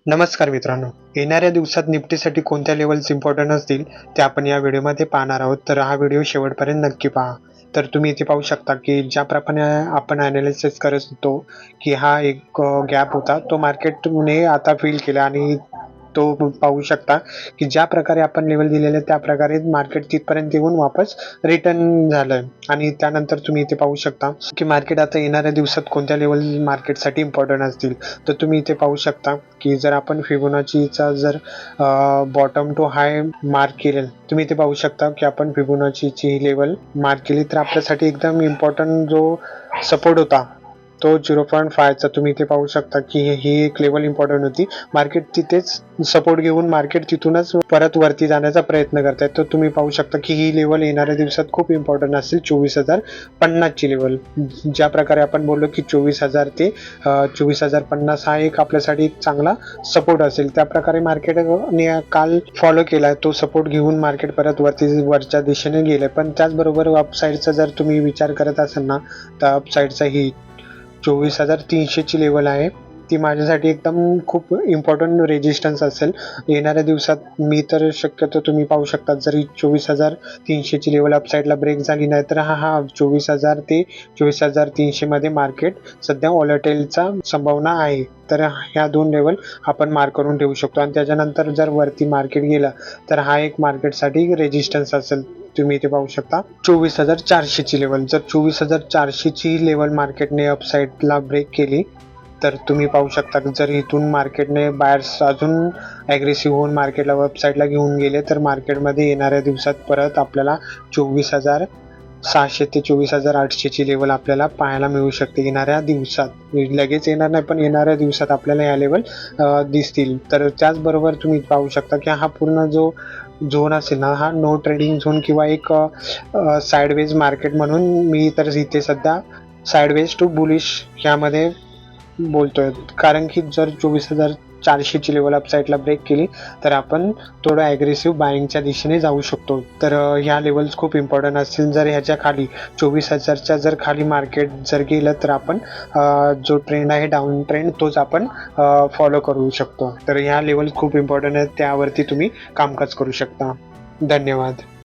नमस्कार मित्रांनो. येणाऱ्या दिवसात निफ्टीसाठी कोणत्या लेव्हल्स इम्पॉर्टंट असतील ते आपण या व्हिडिओमध्ये पाहणार आहोत. तर हा व्हिडिओ शेवटपर्यंत नक्की पहा. तर तुम्ही इथे पाहू शकता की ज्याप्रमाणे आपण ॲनालिसिस करत होतो की हा एक गॅप होता. तो मार्केटने आता फिल केला आणि तो पाहू शकता की ज्या प्रकारे आपण लेव्हल दिलेले त्या प्रकारे मार्केट तिथपर्यंत येऊन वापस रिटर्न झालंय आणि त्यानंतर तुम्ही इथे पाहू शकता की मार्केट आता येणाऱ्या दिवसात कोणत्या लेव्हल मार्केटसाठी इम्पॉर्टंट असतील. तर तुम्ही इथे पाहू शकता की जर आपण फिबोनाचीचा जर बॉटम टू हाय मार्क केले, तुम्ही इथे पाहू शकता की आपण फिबोनाचीची ही लेवल मार्क केली तर आपल्यासाठी एकदम इम्पॉर्टंट जो सपोर्ट होता तो 0.5चा तुम्ही इथे पाहू शकता की ही एक लेवल इम्पॉर्टंट होती. मार्केट तिथेच सपोर्ट घेऊन मार्केट तिथूनच परत वरती जाण्याचा प्रयत्न करत आहे. तर तुम्ही पाहू शकता की ही लेवल येणाऱ्या दिवसात खूप इम्पॉर्टंट असेल. 24,050 ची लेवल, ज्या प्रकारे आपण बोललो की 24,000 ते 24,050 हा एक आपल्यासाठी एक चांगला सपोर्ट असेल. त्या प्रकारे मार्केटने काल फॉलो केला, तो सपोर्ट घेऊन मार्केट परत वरच्या दिशेने गेले. पण त्याचबरोबर अपसाईडचा जर तुम्ही विचार करत असाल ना, तर अपसाईडचा ही 24,300 ची लेवल आहे. ती माझ्यासाठी एकदम खूप इम्पॉर्टंट रेजिस्टन्स असेल येणाऱ्या दिवसात. मी तर शक्यतो तुम्ही पाहू शकता जरी 24,300 ची लेवल अपसाईडला ब्रेक झाली नाही तर हा 24,000 ते 24,300 मध्ये मार्केट सध्या व्हॉलेटाईलचा संभावना आहे. तर ह्या दोन लेवल आपण मार्क करून ठेवू शकतो आणि त्याच्यानंतर जर वरती मार्केट गेलं तर हा एक मार्केटसाठी रेजिस्टन्स असेल. तुम्ही इथे पाहू शकता 24,400 ची लेवल. जर 24,400 ची लेवल मार्केटने अपसाईडला ब्रेक केली तर तुम्ही पाहू शकता की जर इथून मार्केटने बायर्स अजून ॲग्रेसिव्ह होऊन मार्केटला वेबसाईटला घेऊन गेले तर मार्केटमध्ये येणाऱ्या दिवसात परत आपल्याला 24,600 ते 24,800 ची लेवल आपल्याला पाहायला मिळू शकते येणाऱ्या दिवसात. लगेच येणार नाही पण येणाऱ्या दिवसात आपल्याला या लेवल दिसतील. तर त्याचबरोबर तुम्ही पाहू शकता की हा पूर्ण जो झोन असेल ना, हा नो ट्रेडिंग झोन किंवा एक साईडवेज मार्केट म्हणून मी तर इथे सध्या साईडवेज टू बुलिश ह्यामध्ये बोलतोय. कारण की जर 24,400 ची लेवल अपसाईडला ब्रेक केली तर आपण थोडं ॲग्रेसिव्ह बाईंगच्या दिशेने जाऊ शकतो. तर ह्या लेवल्स खूप इम्पॉर्टंट असतील. जर ह्याच्या खाली 24,000च्या जर खाली मार्केट जर गेलं तर आपण जो ट्रेंड आहे डाऊन ट्रेंड तोच आपण फॉलो करू शकतो. तर ह्या लेवल्स खूप इम्पॉर्टंट आहेत, त्यावरती तुम्ही कामकाज करू शकता. धन्यवाद.